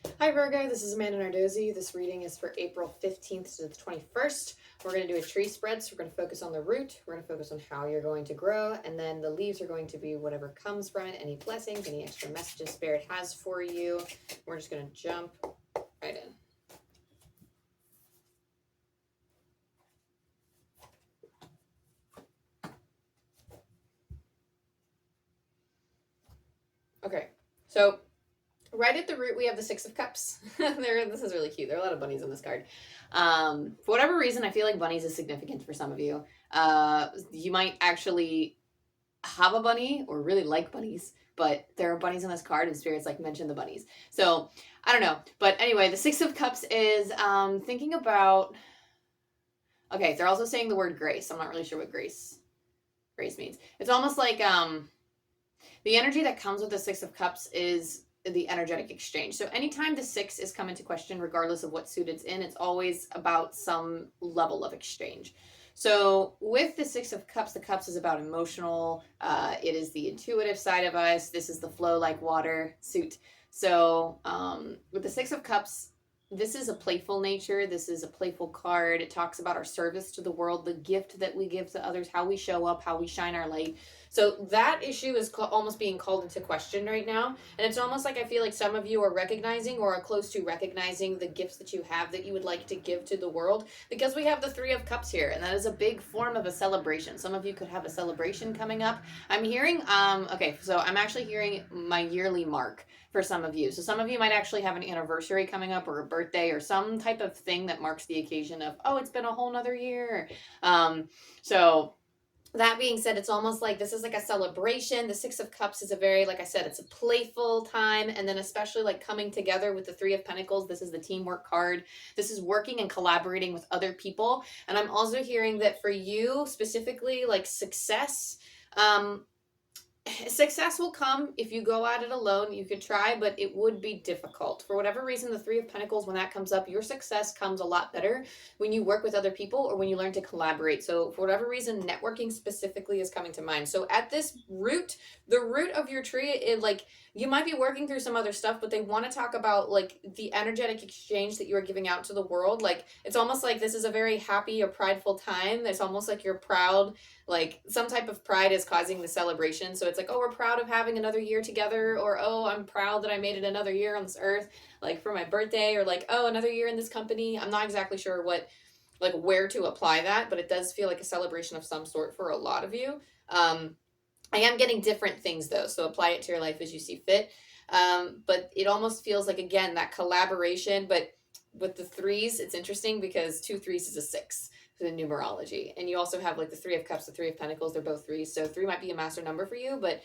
Hi Virgo, this is Amanda Nardozzi. This reading is for April 15th to the 21st. We're going to do a tree spread, so we're going to focus on the root, we're going to focus on how you're going to grow, and then the leaves are going to be whatever comes from it, any blessings, any extra messages Spirit has for you. We're just going to jump right in. Okay, so right at the root, we have the Six of Cups. This is really cute. There are a lot of bunnies on this card. For whatever reason, I feel like bunnies is significant for some of you. You might actually have a bunny or really like bunnies, but there are bunnies on this card and spirits like mention the bunnies. So I don't know. But anyway, the Six of Cups is thinking about. Okay, they're also saying the word grace. I'm not really sure what grace means. It's almost like the energy that comes with the Six of Cups is the energetic exchange. So anytime the six is come into question, regardless of what suit it's in, it's always about some level of exchange. So with the Six of Cups, the cups is about emotional. It is the intuitive side of us. This is the flow like water suit. So with the Six of Cups, this is a playful nature. This is a playful card. It talks about our service to the world, the gift that we give to others, how we show up, how we shine our light. So that issue is almost being called into question right now. And it's almost like I feel like some of you are recognizing or are close to recognizing the gifts that you have that you would like to give to the world, because we have the Three of Cups here, and that is a big form of a celebration. Some of you could have a celebration coming up. I'm hearing, okay, so I'm actually hearing my yearly mark for some of you. So some of you might actually have an anniversary coming up or a birthday or some type of thing that marks the occasion of, oh, it's been a whole nother year. So that being said, it's almost like this is like a celebration. The Six of Cups is a very, like I said, it's a playful time. And then especially like coming together with the Three of Pentacles, this is the teamwork card. This is working and collaborating with other people. And I'm also hearing that for you specifically, like success, success will come if you go at it alone. You could try, but it would be difficult. For whatever reason, the Three of Pentacles, when that comes up, your success comes a lot better when you work with other people or when you learn to collaborate. So for whatever reason, networking specifically is coming to mind. So at this root, the root of your tree, it like you might be working through some other stuff, but they want to talk about like the energetic exchange that you are giving out to the world. Like it's almost like this is a very happy or prideful time. It's almost like you're proud, like some type of pride is causing the celebration. So it's like, oh, we're proud of having another year together, or oh, I'm proud that I made it another year on this earth, like for my birthday, or like, oh, another year in this company. I'm not exactly sure what, like where to apply that, but it does feel like a celebration of some sort for a lot of you. I am getting different things though, so apply it to your life as you see fit. But it almost feels like, again, that collaboration, but with the threes, it's interesting because two threes is a six for the numerology. And you also have like the Three of Cups, the Three of Pentacles, they're both threes. So three might be a master number for you, but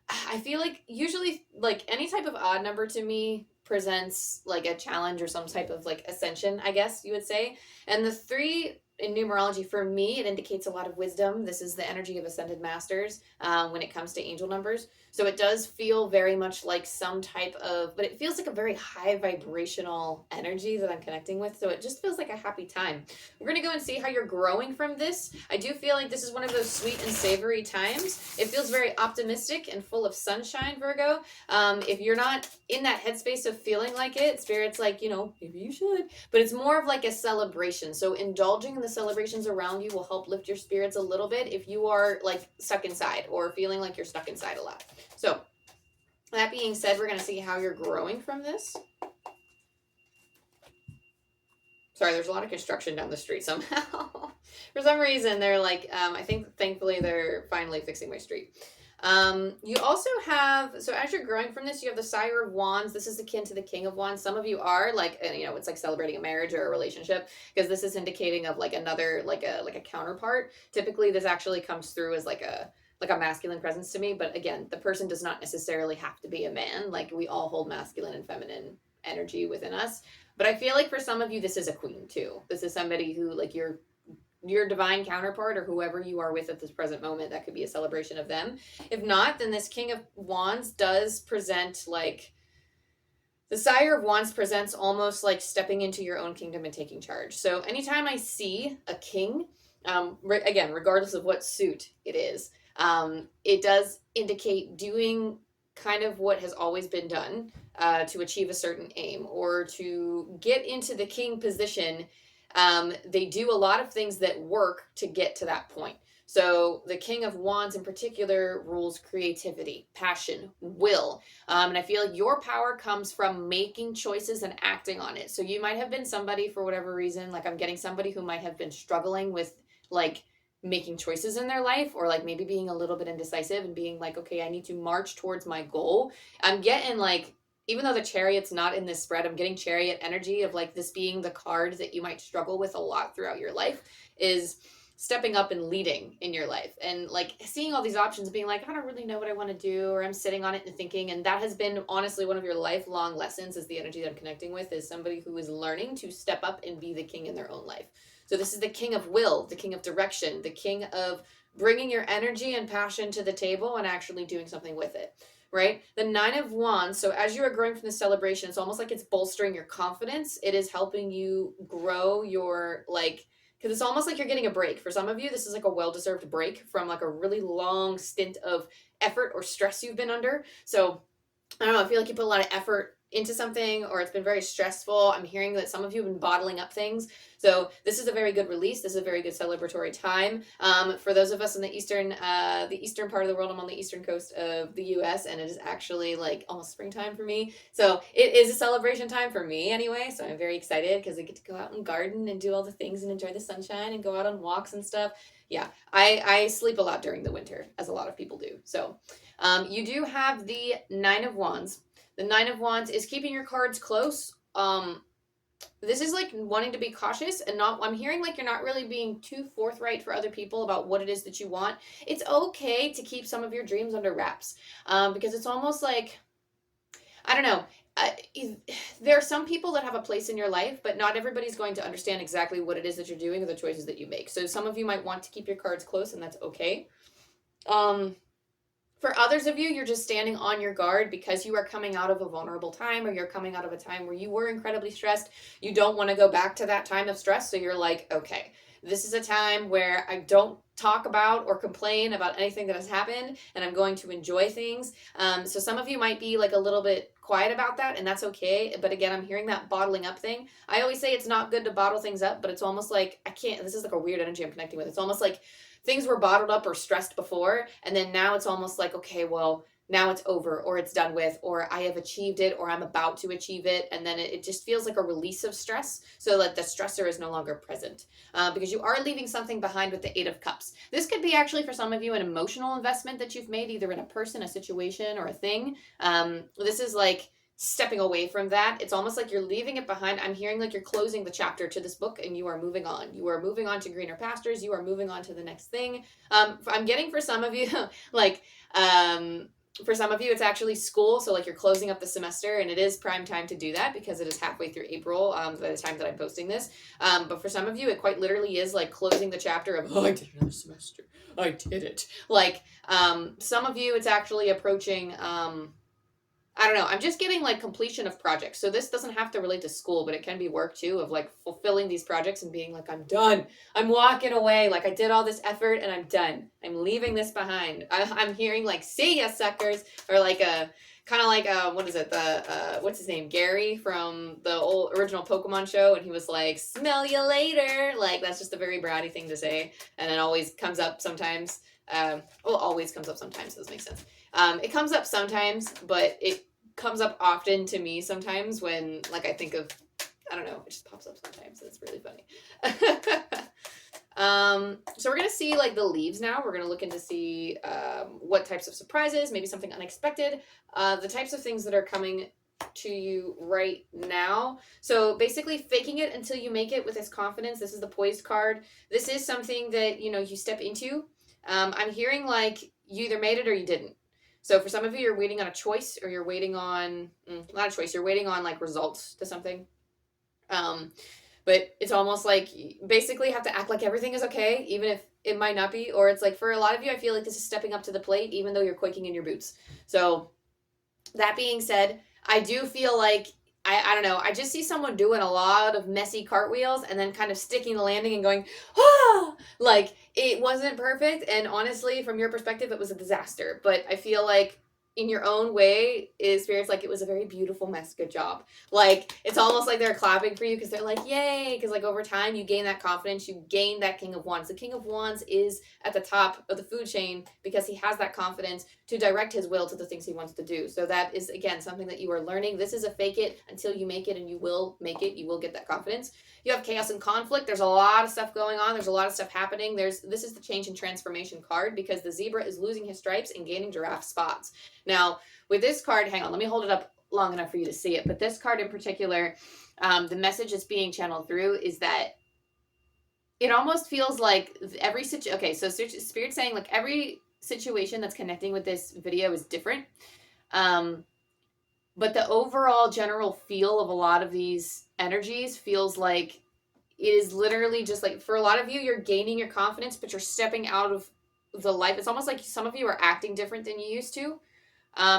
I feel like usually like any type of odd number to me presents like a challenge or some type of like ascension, I guess you would say. And the three in numerology, for me, it indicates a lot of wisdom. This is the energy of ascended masters when it comes to angel numbers. So it does feel very much like some type of, but it feels like a very high vibrational energy that I'm connecting with. So it just feels like a happy time. We're going to go and see how you're growing from this. I do feel like this is one of those sweet and savory times. It feels very optimistic and full of sunshine, Virgo. If you're not in that headspace of feeling like it, Spirit's like, you know, maybe you should. But it's more of like a celebration. So indulging in the celebrations around you will help lift your spirits a little bit if you are like stuck inside or feeling like you're stuck inside a lot. So that being said, we're going to see how you're growing from this. Sorry, there's a lot of construction down the street somehow. For some reason, they're like, I think thankfully they're finally fixing my street. You also have, so as you're growing from this, you have the Sire of Wands. This is akin to the King of Wands. Some of you are like, you know, it's like celebrating a marriage or a relationship, because this is indicating of like another, like a counterpart. Typically, this actually comes through as like a masculine presence to me. But again, the person does not necessarily have to be a man. Like we all hold masculine and feminine energy within us. But I feel like for some of you, this is a queen too. This is somebody who like your divine counterpart or whoever you are with at this present moment. That could be a celebration of them. If not, then this King of Wands does present like, the Sire of Wands presents almost like stepping into your own kingdom and taking charge. So anytime I see a king, again, regardless of what suit it is, it does indicate doing kind of what has always been done to achieve a certain aim or to get into the king position. They do a lot of things that work to get to that point. So the King of Wands in particular rules creativity, passion, will. And I feel like your power comes from making choices and acting on it. So you might have been somebody for whatever reason, like I'm getting somebody who might have been struggling with like making choices in their life, or like maybe being a little bit indecisive and being like, okay, I need to march towards my goal. I'm getting like, even though the Chariot's not in this spread, I'm getting Chariot energy of like this being the card that you might struggle with a lot throughout your life, is stepping up and leading in your life and like seeing all these options, being like, I don't really know what I want to do, or I'm sitting on it and thinking. And that has been honestly one of your lifelong lessons, is the energy that I'm connecting with, is somebody who is learning to step up and be the king in their own life. So this is the king of will, the king of direction, the king of bringing your energy and passion to the table and actually doing something with it, right? The Nine of Wands. So as you are growing from the celebration, it's almost like it's bolstering your confidence. It is helping you grow your like, because it's almost like you're getting a break. For some of you, this is like a well-deserved break from like a really long stint of effort or stress you've been under. So I don't know, I feel like you put a lot of effort into something, or it's been very stressful. I'm hearing that some of you have been bottling up things. So this is a very good release. This is a very good celebratory time. For those of us in the eastern part of the world, I'm on the eastern coast of the US, and it is actually like almost springtime for me. So it is a celebration time for me anyway. So I'm very excited because I get to go out and garden and do all the things and enjoy the sunshine and go out on walks and stuff. Yeah, I sleep a lot during the winter, as a lot of people do. So you do have the Nine of Wands. The Nine of Wands is keeping your cards close. This is like wanting to be cautious and not, I'm hearing like you're not really being too forthright for other people about what it is that you want. It's okay to keep some of your dreams under wraps, because it's almost like, I don't know. There are some people that have a place in your life, but not everybody's going to understand exactly what it is that you're doing or the choices that you make. So some of you might want to keep your cards close, and that's okay. For others of you, you're just standing on your guard because you are coming out of a vulnerable time, or you're coming out of a time where you were incredibly stressed. You don't want to go back to that time of stress. So you're like, okay, this is a time where I don't talk about or complain about anything that has happened, and I'm going to enjoy things. So some of you might be like a little bit quiet about that, and that's okay. But again, I'm hearing that bottling up thing. I always say it's not good to bottle things up, but it's almost like I can't, this is like a weird energy I'm connecting with. It's almost like things were bottled up or stressed before, and then now it's almost like, okay, well, now it's over, or it's done with, or I have achieved it, or I'm about to achieve it. And then it just feels like a release of stress, so that the stressor is no longer present, because you are leaving something behind with the Eight of Cups. This could be actually for some of you an emotional investment that you've made, either in a person, a situation, or a thing. This is like stepping away from that. It's almost like you're leaving it behind. I'm hearing like you're closing the chapter to this book and you are moving on. You are moving on to greener pastures. You are moving on to the next thing. I'm getting for some of you, like, for some of you, it's actually school. So like you're closing up the semester, and it is prime time to do that because it is halfway through April by the time that I'm posting this. But for some of you, it quite literally is like closing the chapter of, oh, I did another semester. I did it. Like some of you, it's actually approaching, I don't know. I'm just getting like completion of projects. So this doesn't have to relate to school, but it can be work too, of like fulfilling these projects and being like, I'm done. I'm walking away. Like I did all this effort and I'm done. I'm leaving this behind. I'm hearing like, see ya, suckers. Or like a kind of like, what is it? What's his name? Gary from the old original Pokemon show. And he was like, smell you later. Like that's just a very bratty thing to say. And it always comes up sometimes. Always comes up sometimes. Doesn't make sense. It comes up sometimes, but it comes up often to me sometimes when like I think of, I don't know, it just pops up sometimes. It's really funny. So we're gonna see like the leaves now. We're gonna look into see what types of surprises, maybe something unexpected, the types of things that are coming to you right now. So basically faking it until you make it with this confidence. This is the Poised card. This is something that, you know, you step into. I'm hearing like you either made it or you didn't. So for some of you, you're waiting on a choice, or you're waiting on, not a choice, you're waiting on like results to something. But it's almost like you basically have to act like everything is okay, even if it might not be. Or it's like for a lot of you, I feel like this is stepping up to the plate, even though you're quaking in your boots. So that being said, I do feel like, I don't know, I just see someone doing a lot of messy cartwheels and then kind of sticking the landing and going, ah, like it wasn't perfect. And honestly, from your perspective, it was a disaster. But I feel like in your own way, is Spirit's like, it was a very beautiful mess. Good job. Like, it's almost like they're clapping for you because they're like, yay. Because, like, over time, you gain that confidence. You gain that King of Wands. The King of Wands is at the top of the food chain because he has that confidence to direct his will to the things he wants to do. So that is, again, something that you are learning. This is a fake it until you make it, and you will make it. You will get that confidence. You have chaos and conflict. There's a lot of stuff going on. There's a lot of stuff happening. This is the change and transformation card because the zebra is losing his stripes and gaining giraffe spots. Now, with this card, hang on, let me hold it up long enough for you to see it. But this card in particular, the message that's being channeled through is that it almost feels like every situation. Okay, so Spirit's saying like every situation that's connecting with this video is different. But the overall general feel of a lot of these energies feels like it is literally just like, for a lot of you, you're gaining your confidence, but you're stepping out of the life. It's almost like some of you are acting different than you used to.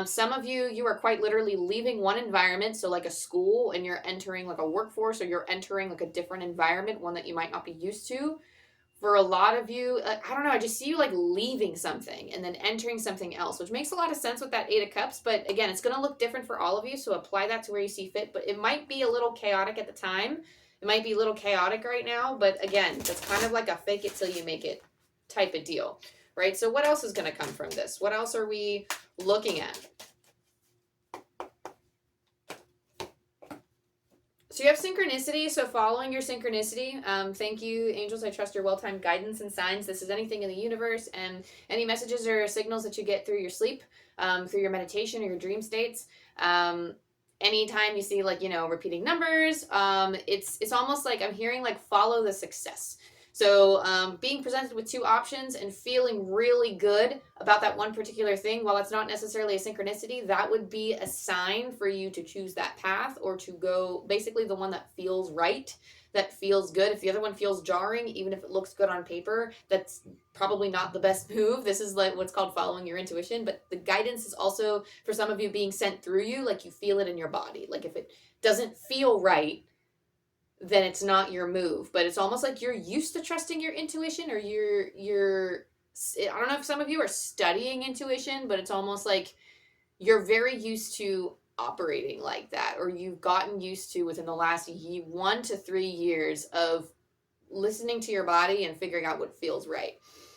Some of you are quite literally leaving one environment, so like a school, and you're entering like a workforce, or you're entering like a different environment, one that you might not be used to. For a lot of you, I don't know, I just see you like leaving something and then entering something else, which makes a lot of sense with that Eight of Cups. But again, it's going to look different for all of you, so apply that to where you see fit. But it might be a little chaotic at the time. It might be a little chaotic right now, but again, that's kind of like a fake it till you make it type of deal, right? So what else is going to come from this? What else are we looking at? So you have synchronicity, so following your synchronicity. Thank you, angels. I trust your well-timed guidance and signs. This is anything in the universe, and any messages or signals that you get through your sleep, through your meditation or your dream states. Anytime you see like, repeating numbers, it's almost like I'm hearing like follow the success. So being presented with two options and feeling really good about that one particular thing, while it's not necessarily a synchronicity, that would be a sign for you to choose that path, or to go basically the one that feels right, that feels good. If the other one feels jarring, even if it looks good on paper, that's probably not the best move. This is like what's called following your intuition. But the guidance is also, for some of you, being sent through you, like you feel it in your body. Like if it doesn't feel right, then it's not your move. But it's almost like you're used to trusting your intuition, or you're I don't know if some of you are studying intuition, but it's almost like you're very used to operating like that, or you've gotten used to within the last 1 to 3 years of listening to your body and figuring out what feels right.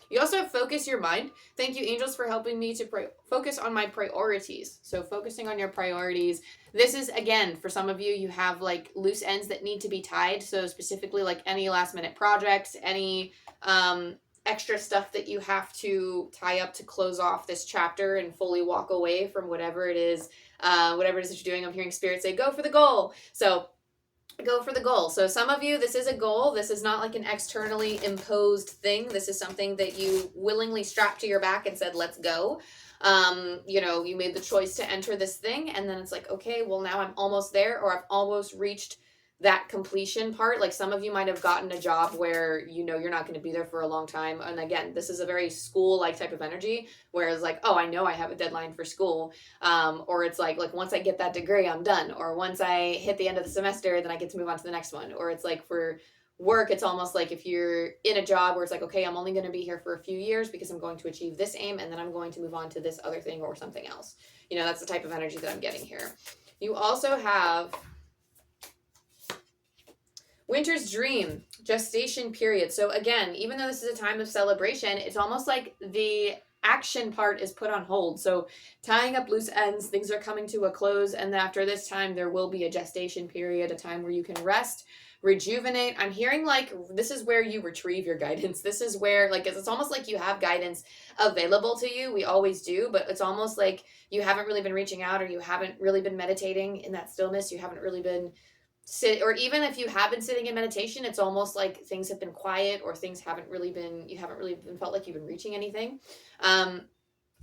You also have focus your mind. Thank you, angels, for helping me to focus on my priorities. So focusing on your priorities. This is, again, for some of you, you have like loose ends that need to be tied. So specifically like any last minute projects, any extra stuff that you have to tie up to close off this chapter and fully walk away from whatever it is that you're doing. I'm hearing Spirit say, go for the goal. So go for the goal. So some of you, this is a goal. This is not like an externally imposed thing. This is something that you willingly strapped to your back and said, let's go. You made the choice to enter this thing, and then it's like, okay, well, now I'm almost there, or I've almost reached that completion part. Like some of you might have gotten a job where you're not going to be there for a long time, and again, this is a very school-like type of energy, whereas like, oh, I know I have a deadline for school, or it's like once I get that degree, I'm done, or once I hit the end of the semester, then I get to move on to the next one. Or it's like for work, it's almost like if you're in a job where it's like, okay, I'm only going to be here for a few years because I'm going to achieve this aim, and then I'm going to move on to this other thing or something else. That's the type of energy that I'm getting here. You also have Winter's Dream, gestation period. So again, even though this is a time of celebration, it's almost like the action part is put on hold. So tying up loose ends, things are coming to a close, and after this time, there will be a gestation period, a time where you can rest, rejuvenate. I'm hearing like this is where you retrieve your guidance. This is where like it's almost like you have guidance available to you. We always do, but it's almost like you haven't really been reaching out, or you haven't really been meditating in that stillness. You haven't really been or even if you have been sitting in meditation, it's almost like things have been quiet, or things you haven't really been felt like you've been reaching anything. And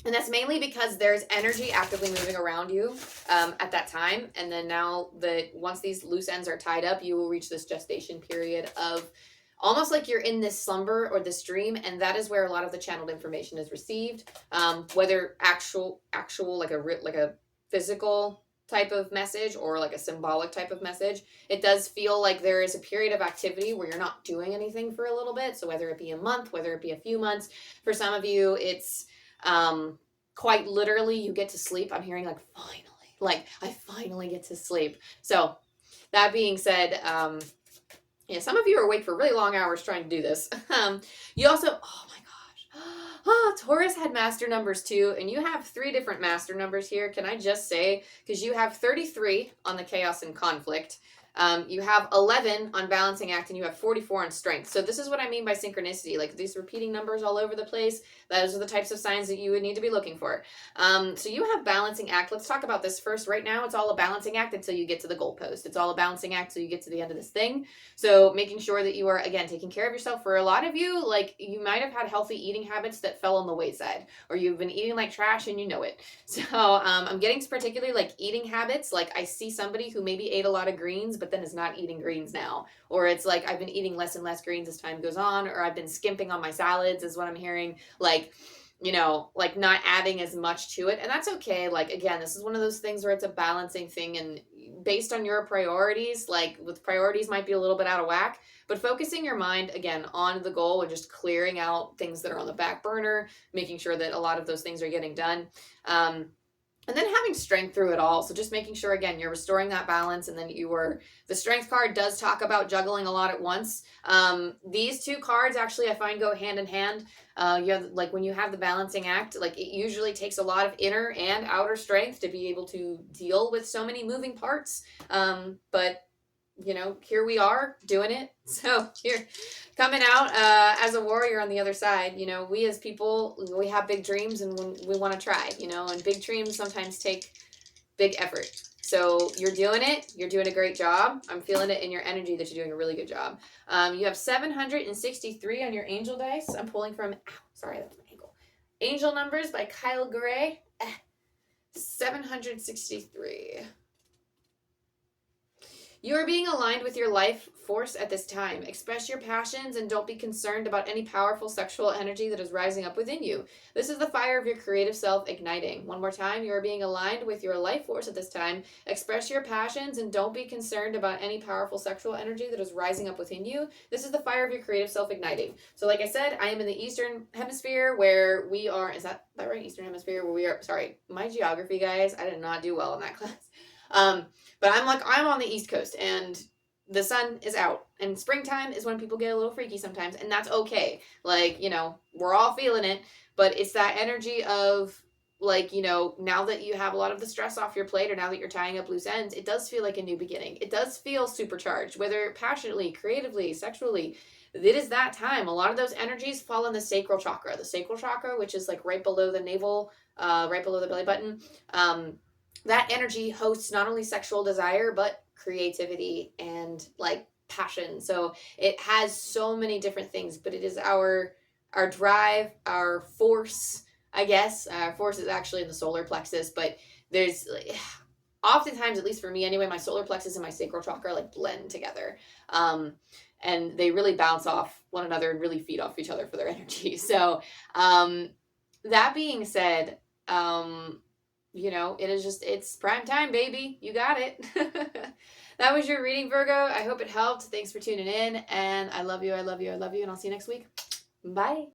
that's mainly because there's energy actively moving around you at that time. And then now that once these loose ends are tied up, you will reach this gestation period of almost like you're in this slumber or this dream. And that is where a lot of the channeled information is received, whether actual like a physical type of message or like a symbolic type of message. It does feel like there is a period of activity where you're not doing anything for a little bit. So whether it be a month, whether it be a few months, for some of you, it's quite literally you get to sleep. I'm hearing like finally, like I finally get to sleep. So that being said, yeah, some of you are awake for really long hours trying to do this. You also, oh my gosh, Taurus had master numbers too, and you have 3 different master numbers here. Can I just say, because you have 33 on the chaos and conflict, you have 11 on balancing act, and you have 44 on strength. So this is what I mean by synchronicity. Like these repeating numbers all over the place, those are the types of signs that you would need to be looking for. So you have balancing act. Let's talk about this first. Right now, it's all a balancing act until you get to the goalpost. It's all a balancing act until you get to the end of this thing. So making sure that you are, again, taking care of yourself. For a lot of you, like you might have had healthy eating habits that fell on the wayside, or you've been eating like trash and you know it. So I'm getting to particularly like eating habits. Like I see somebody who maybe ate a lot of greens, but then is not eating greens now. Or it's like I've been eating less and less greens as time goes on, or I've been skimping on my salads is what I'm hearing. Like, you know, like not adding as much to it. And that's okay. Like, again, this is one of those things where it's a balancing thing. And based on your priorities, like with priorities might be a little bit out of whack, but focusing your mind again on the goal and just clearing out things that are on the back burner, making sure that a lot of those things are getting done. And then having strength through it all. So just making sure, again, you're restoring that balance. And then the strength card does talk about juggling a lot at once. These 2 cards actually I find go hand in hand. You have, like when you have the balancing act, like it usually takes a lot of inner and outer strength to be able to deal with so many moving parts. But you know, here we are doing it. So here, coming out as a warrior on the other side. You know, we as people, we have big dreams and we want to try, you know, and big dreams sometimes take big effort. So you're doing it. You're doing a great job. I'm feeling it in your energy that you're doing a really good job. You have 763 on your angel dice. I'm pulling from, sorry, that's my ankle. Angel Numbers by Kyle Gray. 763. You are being aligned with your life force at this time. Express your passions and don't be concerned about any powerful sexual energy that is rising up within you. This is the fire of your creative self igniting. One more time, you are being aligned with your life force at this time. Express your passions and don't be concerned about any powerful sexual energy that is rising up within you. This is the fire of your creative self igniting. So like I said, I am in the Eastern Hemisphere where we are, is that right? Eastern Hemisphere where we are, sorry, my geography, guys, I did not do well in that class. But I'm on the East Coast and the sun is out, and springtime is when people get a little freaky sometimes, and that's okay. Like, you know, we're all feeling it, but it's that energy of like, you know, now that you have a lot of the stress off your plate, or now that you're tying up loose ends, it does feel like a new beginning. It does feel supercharged, whether passionately, creatively, sexually. It is that time. A lot of those energies fall in the sacral chakra. The sacral chakra, which is like right below the navel, right below the belly button. That energy hosts not only sexual desire, but creativity and like passion. So it has so many different things, but it is our drive, our force, I guess. Our force is actually in the solar plexus, but there's oftentimes, at least for me anyway, my solar plexus and my sacral chakra like blend together. And they really bounce off one another and really feed off each other for their energy. So that being said, you know, it's prime time, baby. You got it. That was your reading, Virgo. I hope it helped. Thanks for tuning in. And I love you. I love you. I love you. And I'll see you next week. Bye.